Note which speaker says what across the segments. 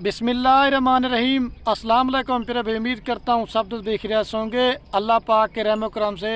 Speaker 1: बिस्मिल्लाहिर्रहमानिर्रहीम। अस्सलाम वालेकुम। फिर भी उम्मीद करता हूँ सब दोस्त बेखैरियत होंगे अल्लाह पाक के रहम करम से।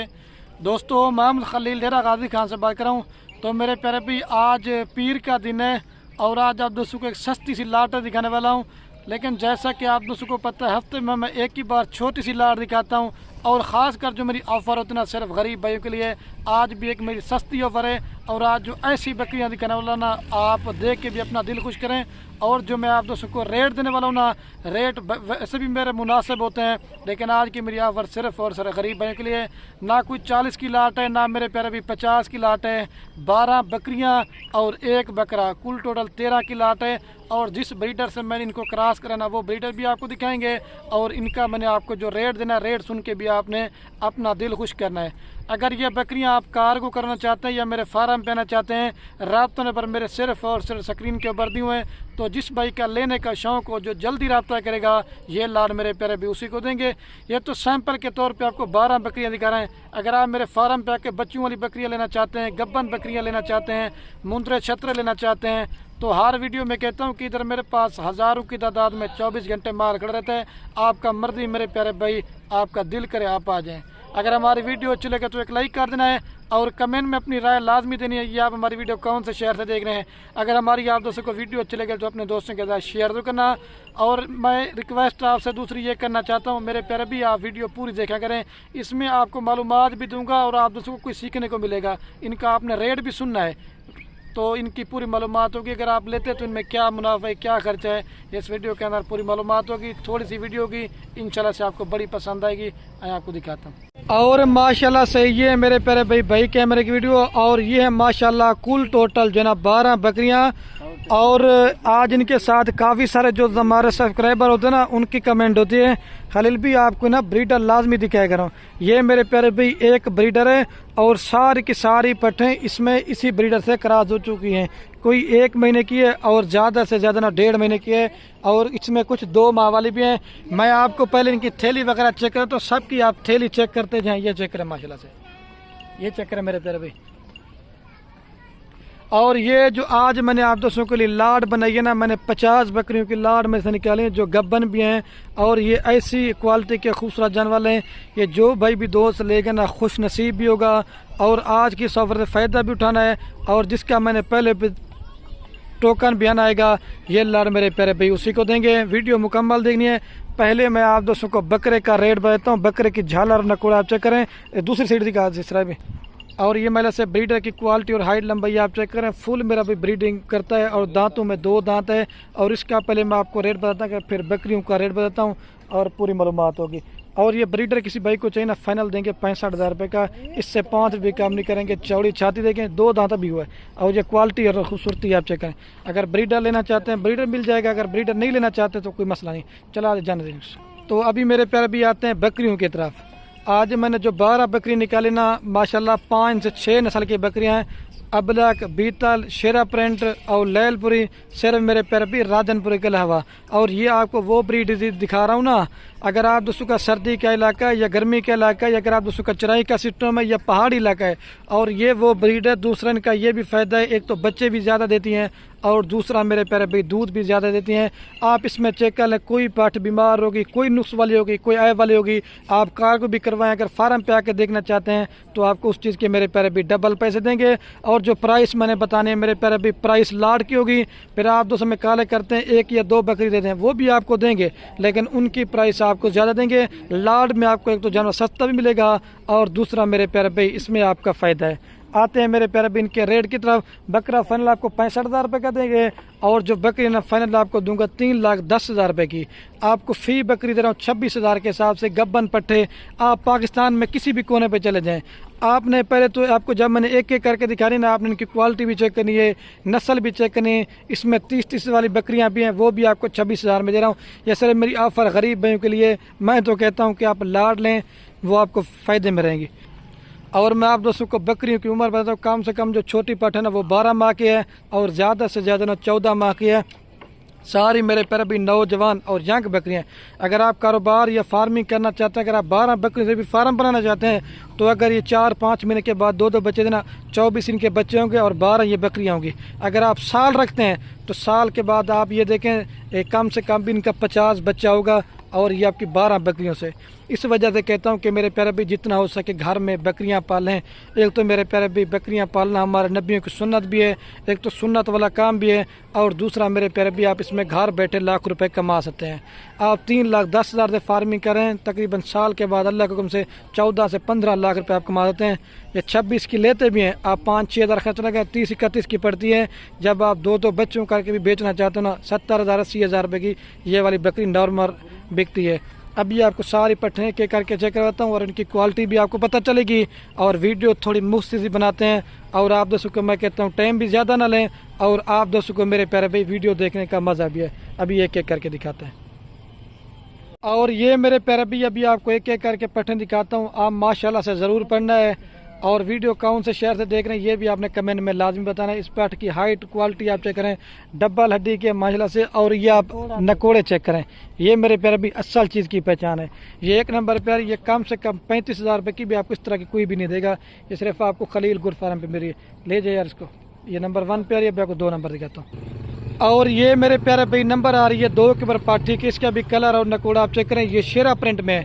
Speaker 1: दोस्तों, मोहम्मद खलील डेरा गाजी खान से बात कर रहा हूँ। तो मेरे प्यारे भी आज पीर का दिन है और आज आप दोस्तों को एक सस्ती सी लाट दिखाने वाला हूँ। लेकिन जैसा कि आप दोस्तों को पता है, हफ्ते में मैं एक ही बार छोटी सी लाट दिखाता हूँ और ख़ास कर जो मेरी ऑफ़र होती है ना सिर्फ गरीब भाइयों के लिए, आज भी एक मेरी सस्ती ऑफ़र है। और आज जो ऐसी बकरियां दिखाने वाला ना, आप देख के भी अपना दिल खुश करें। और जो मैं आप दोस्तों को रेट देने वाला हूँ ना, रेट वैसे भी मेरे मुनासिब होते हैं, लेकिन आज की मेरी ऑफ़र सिर्फ और सिर्फ गरीब भाइयों के लिए। ना कोई 40 की लाट है, ना मेरे प्यारे भी 50 की लाट है। 12 बकरियां और एक बकरा, कुल टोटल 13 की लाट है। और जिस ब्रीडर से मैंने इनको क्रॉस कराना वो ब्रीडर भी आपको दिखाएंगे। और इनका मैंने आपको जो रेट देना, रेट सुन के भी आपने अपना दिल खुश करना है। अगर ये बकरियां आप कार्गो करना चाहते हैं या मेरे फार्म पे आना चाहते हैं, राब्ता नंबर मेरे सिर्फ और सिर्फ स्क्रीन के ऊपर दिए हुए हैं। तो जिस भाई का लेने का शौक़ हो, जो जल्दी राब्ता करेगा, ये लाड मेरे प्यारे भी उसी को देंगे। ये तो सैंपल के तौर पे आपको 12 बकरियां दिखा रहे हैं। अगर आप मेरे फार्म पे आके बच्चों वाली बकरियां लेना चाहते हैं, गब्बन बकरियां लेना चाहते हैं, मुंदरे छतरे लेना चाहते हैं, तो हर वीडियो में कहता हूँ कि इधर मेरे पास हज़ारों की तादाद में 24 घंटे माल खड़ा रहता है। आपका मर्जी मेरे प्यारे भाई, आपका दिल करे आप आ जाएँ। अगर हमारी वीडियो अच्छी लगे तो एक लाइक कर देना है और कमेंट में अपनी राय लाजमी देनी है। ये आप हमारी वीडियो कौन से शहर से देख रहे हैं। अगर हमारी आप दोस्तों को वीडियो अच्छी लगे तो अपने दोस्तों के साथ शेयर तो करना। और मैं रिक्वेस्ट आपसे दूसरी ये करना चाहता हूँ, मेरे प्यारे भी आप वीडियो पूरी देखा करें। इसमें आपको मालूमात भी दूंगा और आप दोस्तों को कुछ सीखने को मिलेगा। इनका आपने रेट भी सुनना है, तो इनकी पूरी मालूमात होगी। अगर आप लेते हैं तो इनमें क्या मुनाफा है, क्या खर्चा है, इस वीडियो के अंदर पूरी मालूमात होगी। थोड़ी सी वीडियो होगी, इंशाल्लाह से आपको बड़ी पसंद आएगी। मैं आपको दिखाता हूँ। और माशाल्लाह से ये मेरे प्यारे भाई कैमरे की वीडियो। और ये है माशाल्लाह कुल टोटल जो है ना 12 बकरियां। और आज इनके साथ काफ़ी सारे जो हमारे सब्सक्राइबर होते हैं ना, उनकी कमेंट होती है, खलील भी आपको ना ब्रीडर लाजमी दिखाया करो। ये मेरे प्यारे भाई एक ब्रीडर है और सारी की सारी पट्टें इसमें इसी ब्रीडर से क्रॉस हो चुकी हैं। कोई 1 महीने की है और ज़्यादा से ज़्यादा ना 1.5 महीने की है। और इसमें कुछ 2 माह वाली भी हैं। मैं आपको पहले इनकी थैली वगैरह चेक करें तो सबकी आप थैली चेक करते जाएँ। ये चेक करें माशाल्लाह से, ये चेक करें मेरे प्यारे भाई। और ये जो आज मैंने आप दोस्तों के लिए लाड बनाई है ना, मैंने 50 बकरियों की लाड में से निकाले हैं जो गब्बन भी हैं। और ये ऐसी क्वालिटी के खूबसूरत जानवर हैं, ये जो भाई भी दोस्त लेगा ना खुश नसीब भी होगा और आज की सफ़र से फ़ायदा भी उठाना है। और जिसका मैंने पहले टोकन बयान आएगा, ये लाड मेरे प्यारे भाई उसी को देंगे। वीडियो मुकम्मल देखनी है। पहले मैं आप दोस्तों को बकरे का रेट बताता हूँ। बकरे की झालर नकोड़ा आप चेक करें, दूसरी साइड दिखा जिस तरह भी। और ये मेरे से ब्रीडर की क्वालिटी और हाइट लंबाई आप चेक करें, फुल मेरा भी ब्रीडिंग करता है। और दांतों में 2 दांत है। और इसका पहले मैं आपको रेट बताता हूँ, फिर बकरियों का रेट बताता हूँ और पूरी मालूमात होगी। और ये ब्रीडर किसी भाई को चाहिए ना, फाइनल देंगे 65,000 रुपये का। इससे 5 रुपये कम नहीं करेंगे। चौड़ी छाती देंगे, 2 दांत भी हुआ है। और ये क्वालिटी और खूबसूरती आप चेक करें। अगर ब्रीडर लेना चाहते हैं ब्रीडर मिल जाएगा, अगर ब्रीडर नहीं लेना चाहते तो कोई मसला नहीं। चला जाने देंगे। तो अभी मेरे प्यारे भी आते हैं बकरियों की तरफ। आज मैंने जो 12 बकरी निकाली ना, माशाल्लाह 5 से 6 नस्ल की बकरियां हैं। अबलक, बीतल, शेरा प्रिंट और लैलपुरी, सिर्फ मेरे प्यारे भी राजनपुरी के अलावा। और ये आपको वो ब्रीड दिखा रहा हूँ ना, अगर आप दोस्तों का सर्दी का इलाका है या गर्मी का इलाका है, या अगर आप दोस्तों का चराई का सिस्टम है या पहाड़ी इलाका है, और ये वो ब्रीड है। दूसरा इनका ये भी फ़ायदा है, एक तो बच्चे भी ज़्यादा देती हैं और दूसरा मेरे प्यारे भाई दूध भी ज़्यादा देती हैं। आप इसमें चेक कर लें, कोई पाठ बीमार होगी, कोई नुक्स वाली होगी, कोई ऐब वाली होगी, आप कार्गो भी करवाएं। अगर फार्म पे आके देखना चाहते हैं तो आपको उस चीज़ के मेरे प्यारे भी डबल पैसे देंगे। और जो प्राइस मैंने बताने हैं मेरे प्यारे भी, प्राइस लाड की होगी। फिर आप दोस्तों में काले करते हैं 1 या 2 बकरी दे दें, वो भी आपको देंगे, लेकिन उनकी प्राइस आपको ज़्यादा देंगे। लाड में आपको एक तो जानवर सस्ता भी मिलेगा और दूसरा मेरे प्यारे भाई इसमें आपका फ़ायदा है। आते हैं मेरे प्यारे भी इनके रेट की तरफ। बकरा फाइनल आपको 65,000 रुपये का देंगे। और जो बकरी ना फाइनल आपको दूंगा 3,10,000 रुपये की। आपको फ़ी बकरी दे रहा हूँ 26,000 के हिसाब से। गब्बन पट्टे आप पाकिस्तान में किसी भी कोने पे चले जाएं, आपने पहले तो आपको जब मैंने एक एक करके दिखानी ना, आपने इनकी क्वालिटी भी चेक करनी है, नस्ल भी चेक करनी है। इसमें 30 वाली बकरियां भी हैं, वो भी आपको 26,000 में दे रहा हूँ। ये सर मेरी ऑफ़र गरीब भाइयों के लिए। मैं तो कहता हूँ कि आप लाड लें, वो आपको फ़ायदे में रहेंगी। और मैं आप दोस्तों को बकरियों की उम्र बताता हूँ। कम से कम जो छोटी पट है ना, वो 12 माह की है और ज़्यादा से ज़्यादा ना 14 माह की है। सारी मेरे प्यारे भी नौजवान और यंग बकरियां। अगर आप कारोबार या फार्मिंग करना चाहते हैं, अगर आप 12 बकरी से भी फार्म बनाना चाहते हैं, तो अगर ये 4-5 महीने के बाद 2-2 बच्चे देना, 24 इनके बच्चे होंगे और 12 ये बकरियां होंगी। अगर आप साल रखते हैं तो साल के बाद आप ये देखें कम से कम भी इनका 50 बच्चा होगा, और ये आपकी 12 बकरियों से। इस वजह से कहता हूँ कि मेरे प्यारे भाई जितना हो सके घर में बकरियाँ पालें। एक तो मेरे प्यारे भाई बकरियाँ पालना हमारे नबियों की सुन्नत भी है, एक तो सुन्नत वाला काम भी है, और दूसरा मेरे प्यारे भाई आप इसमें घर बैठे लाख रुपए कमा सकते हैं। आप 3,10,000 से फार्मिंग करें, तकरीबन साल के बाद अल्लाह के हुक्म से 14 से 15 लाख रुपए आप कमा देते हैं। ये 26 की लेते भी हैं, आप 5-6 हज़ार खर्च लगे, 30-31 की पड़ती है। जब आप 2-2 बच्चों करके भी बेचना चाहते हो ना, 70,000 80,000 रुपये की ये वाली बकरी नॉर्मल बिकती है। अभी आपको सारी पट्ठे के करके चेक करवाता हूँ और इनकी क्वालिटी भी आपको पता चलेगी, और वीडियो थोड़ी मुफ्त सी बनाते हैं। और आप दोस्तों को मैं कहता हूँ टाइम भी ज़्यादा ना लें, और आप दोस्तों को मेरे प्यारे भाई वीडियो देखने का मज़ा भी है। अभी एक एक करके दिखाते हैं। और ये मेरे प्यारे भाई अभी आपको एक एक करके पट्ठे दिखाता हूँ। आप माशाल्लाह से ज़रूर पढ़ना है, और वीडियो कौन से शहर से देख रहे हैं ये भी आपने कमेंट में लाजमी बताना है। इस पाठ की हाइट क्वालिटी आप चेक करें, डबल हड्डी के माशाल्लाह से, और ये आप नकोड़े चेक करें। ये मेरे प्यारे भी असल चीज़ की पहचान है। ये 1 नंबर प्यार, ये कम से कम 35,000 रुपये की भी आपको इस तरह की कोई भी नहीं देगा। ये सिर्फ आपको खलील गुर फार्म पे मेरी ले जाए यार इसको। ये नंबर 1 प्यार, ये भी आपको 2 नंबर दिखाता हूँ। और ये मेरे प्यारे भाई नंबर आ रही है 2 के ऊपर पाठी की, इसका भी कलर और नकोड़ा आप चेक करें। ये शेरा प्रिंट में।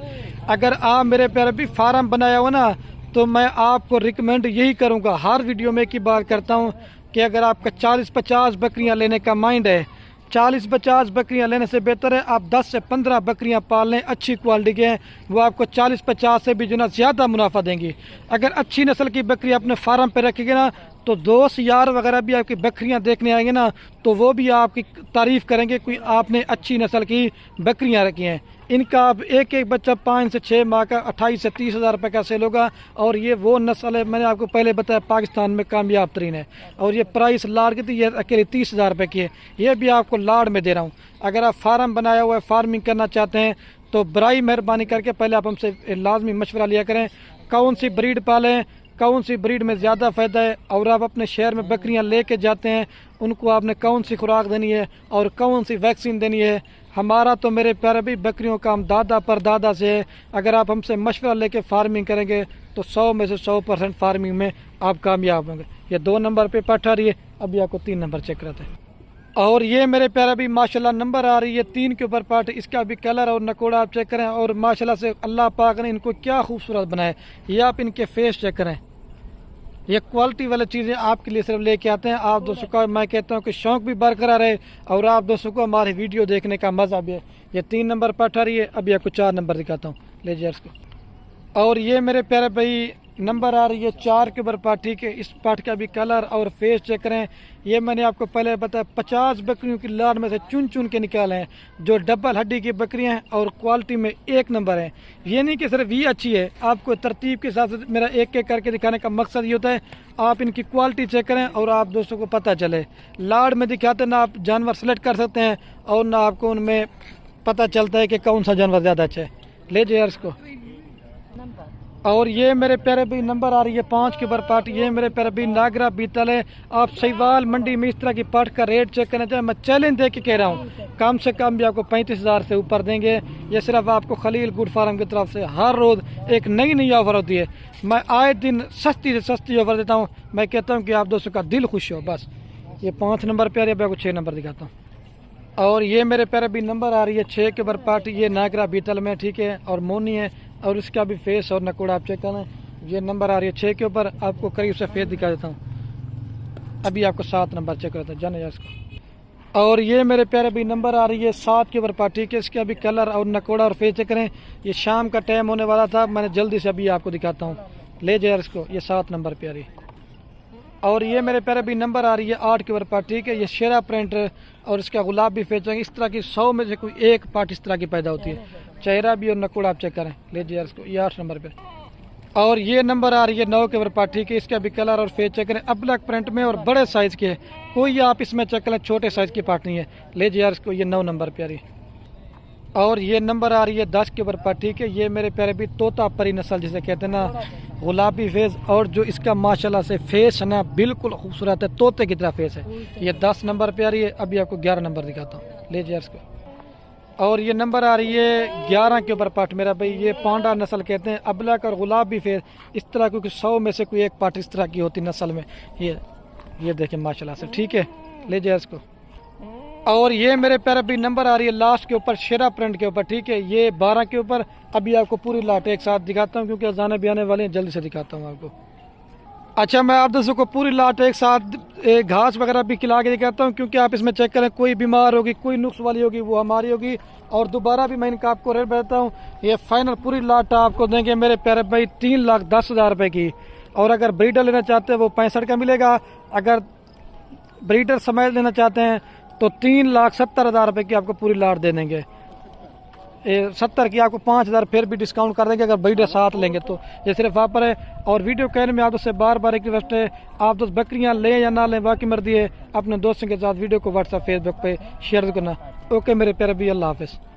Speaker 1: अगर आप मेरे प्यारे भी फार्म बनाया हो ना, तो मैं आपको रिकमेंड यही करूंगा, हर वीडियो में की बात करता हूं कि अगर आपका 40-50 बकरियां लेने का माइंड है, 40-50 बकरियां लेने से बेहतर है आप 10 से 15 बकरियां पाल लें, अच्छी क्वालिटी के हैं, वो आपको 40-50 से भी जो ना ज़्यादा मुनाफा देंगी। अगर अच्छी नस्ल की बकरी अपने फार्म पे रखेंगे ना, तो दोस्त यार वगैरह भी आपकी बकरियां देखने आएंगे ना, तो वो भी आपकी तारीफ़ करेंगे, कोई आपने अच्छी नस्ल की बकरियां रखी हैं। इनका आप एक एक बच्चा 5 से 6 माह का 28 से 30 हज़ार रुपये का सेल होगा। और ये वो नस्ल है, मैंने आपको पहले बताया, पाकिस्तान में कामयाब तरीन है। और ये प्राइस लाड़ की थी, ये अकेले 30,000 रुपये की है। ये भी आपको लाड़ में दे रहा हूँ। अगर आप फार्म बनाया हुआ है, फार्मिंग करना चाहते हैं, तो बराई मेहरबानी करके पहले आप हमसे लाजमी मशवरा लिया करें, कौन सी ब्रीड पालें, कौन सी ब्रीड में ज़्यादा फ़ायदा है, और आप अपने शहर में बकरियां लेके जाते हैं, उनको आपने कौन सी खुराक देनी है और कौन सी वैक्सीन देनी है। हमारा तो मेरे प्यारे भी बकरियों का हम दादा परदादा से है। अगर आप हमसे मशवरा लेके फार्मिंग करेंगे तो 100 में से 100% फार्मिंग में आप कामयाब होंगे। ये 2 नंबर पे पट आ रही है, अभी आपको 3 नंबर चेक करते हैं। और ये मेरे प्यारे भी माशाल्लाह नंबर आ रही है 3 के ऊपर पार्ट, इसका भी कलर और नकोड़ा आप चेक करें। और माशाल्लाह से अल्लाह पाक ने इनको क्या खूबसूरत बनाया, ये आप इनके फेस चेक करें। ये क्वालिटी वाली चीज़ें आपके लिए सिर्फ लेके आते हैं। आप दोस्तों का मैं कहता हूँ कि शौक़ भी बरकरार है, और आप दोस्तों को हमारी वीडियो देखने का मज़ा भी है। ये 3 नंबर पाठ आ रही है, अभी आपको 4 नंबर दिखाता हूँ, ले जाइए इसको। और ये मेरे प्यारे भाई नंबर आ रही है 4 के ऊपर पाठ, ठीक है। इस पाठ का भी कलर और फेस चेक करें। ये मैंने आपको पहले बताया 50 बकरियों की लाड़ में से चुन चुन के निकाले हैं, जो डबल हड्डी की बकरियां हैं और क्वालिटी में 1 नंबर है। ये नहीं कि सिर्फ ये अच्छी है, आपको तरतीब के साथ मेरा एक एक करके दिखाने का मकसद ये होता है आप इनकी क्वालिटी चेक करें और आप दोस्तों को पता चले। लाड़ में दिखाते ना आप जानवर सेलेक्ट कर सकते हैं, और ना आपको उनमें पता चलता है कि कौन सा जानवर ज़्यादा अच्छा है। ले जाइए इसको। और ये मेरे प्यारे भी नंबर आ रही है 5 के ऊपर पार्ट। ये मेरे प्यारे भी नागरा बीतल है। आप सहीवाल मंडी में इस तरह की पार्ट का रेट चेक करना चाहें, मैं चैलेंज दे के कह रहा हूँ, कम से कम भी आपको 35,000 से ऊपर देंगे। ये सिर्फ आपको खलील गुड फार्म की तरफ से हर रोज़ एक नई नई ऑफर होती है। मैं आए दिन सस्ती से सस्ती ऑफर देता हूँ। मैं कहता हूँ कि आप दोस्तों का दिल खुश हो बस। ये 5 नंबर प्यारे, आपको 6 नंबर दिखाता हूँ। और ये मेरे प्यारे भी नंबर आ रही है 6 के ऊपर पार्ट। ये नागरा बीतल में, ठीक है, और मोनी है, और इसका भी फेस और नकोड़ा आप चेक करना। ये नंबर आ रही है 6 के ऊपर, आपको करीब से फेस दिखा देता हूँ। अभी आपको 7 नंबर चेक करता है, जाने यार इसको। और ये मेरे प्यारे भी नंबर आ रही है 7 के ऊपर पार्ट, ठीक है। इसका भी कलर और नकोड़ा और फेस चेक करें। ये शाम का टाइम होने वाला था, मैंने जल्दी से अभी आपको दिखाता हूँ। ले जाए इसको। ये 7 नंबर प्यारी। और ये मेरे प्यारे भी नंबर आ रही है 8 के ऊपर पार्ट, ठीक है। ये शेरा प्रिंट और इसका गुलाब भी फेंच, इस तरह की 100 में से कोई एक पार्ट इस तरह की पैदा होती है। चेहरा भी और नकोड़ा आप चेक करें। ले जाइए इसको। ये 8 नंबर पे। और ये नंबर आ रही है 9 के ऊपर पार्ट, ठीक है। इसका भी कलर और फेस चेक करें, अब्लक प्रिंट में और बड़े साइज़ के, कोई आप इसमें चेक करें छोटे साइज़ की पार्ट नहीं है। ले जाइए इसको। ये 9 नंबर प्यारी। और ये नंबर आ रही है 10 के ऊपर पार्ट, ठीक है। ये मेरे प्यारे भी तोता परी नस्ल जिसे कहते हैं ना, गुलाबी फेस, और जो इसका माशाल्लाह से फेस है ना बिल्कुल खूबसूरत है, तोते की तरह फेस है। ये 10 नंबर पे आ रही है, अभी आपको 11 नंबर दिखाता हूँ। ले जाइए इसको। और ये नंबर आ रही है 11 के ऊपर पार्ट मेरा भाई। ये पांडा नस्ल कहते हैं, अबलक और गुलाबी फेस इस तरह, क्योंकि 100 में से कोई एक पार्ट इस तरह की होती नस्ल में। ये देखें माशाल्लाह से, ठीक है। ले जाइए इसको। اور یہ میرے پیارے بھی نمبر آ رہی ہے لاسٹ کے اوپر شیرا پرنٹ کے اوپر، ٹھیک ہے، یہ 12 کے اوپر۔ ابھی آپ کو پوری لاٹ ایک ساتھ دکھاتا ہوں کیونکہ اذانیں بھی آنے والے ہیں، جلدی سے دکھاتا ہوں آپ کو۔ اچھا میں آپ دوستوں کو پوری لاٹ ایک ساتھ گھاس وغیرہ بھی کھلا کے دکھاتا ہوں، کیونکہ آپ اس میں چیک کریں کوئی بیمار ہوگی، کوئی نقص والی ہوگی وہ ہماری ہوگی۔ اور دوبارہ بھی میں ان کا آپ کو ریٹ بتاتا ہوں، یہ فائنل پوری لاٹ آپ کو دیں گے میرے پیارے بھائی 3,10,000 روپے کی۔ اور اگر بریڈر لینا چاہتے ہیں وہ 65 کا ملے گا، اگر بریڈر سمیت لینا چاہتے ہیں تو 3,70,000 روپے کی آپ کو پوری لاٹ دے دیں گے۔ 70 کی آپ کو 5,000 پھر بھی ڈسکاؤنٹ کر دیں گے اگر بریڈر ساتھ لیں گے تو، یہ صرف آپ پر ہے۔ اور ویڈیو کہنے میں آپ سے بار بار ایک ریکویسٹ ہے، آپ دوست بکریاں لیں یا نہ لیں باقی مرضی ہے، اپنے دوستوں کے ساتھ ویڈیو کو واٹس ایپ فیس بک پہ شیئر کرنا۔ اوکے میرے پیارے بھی، اللہ حافظ۔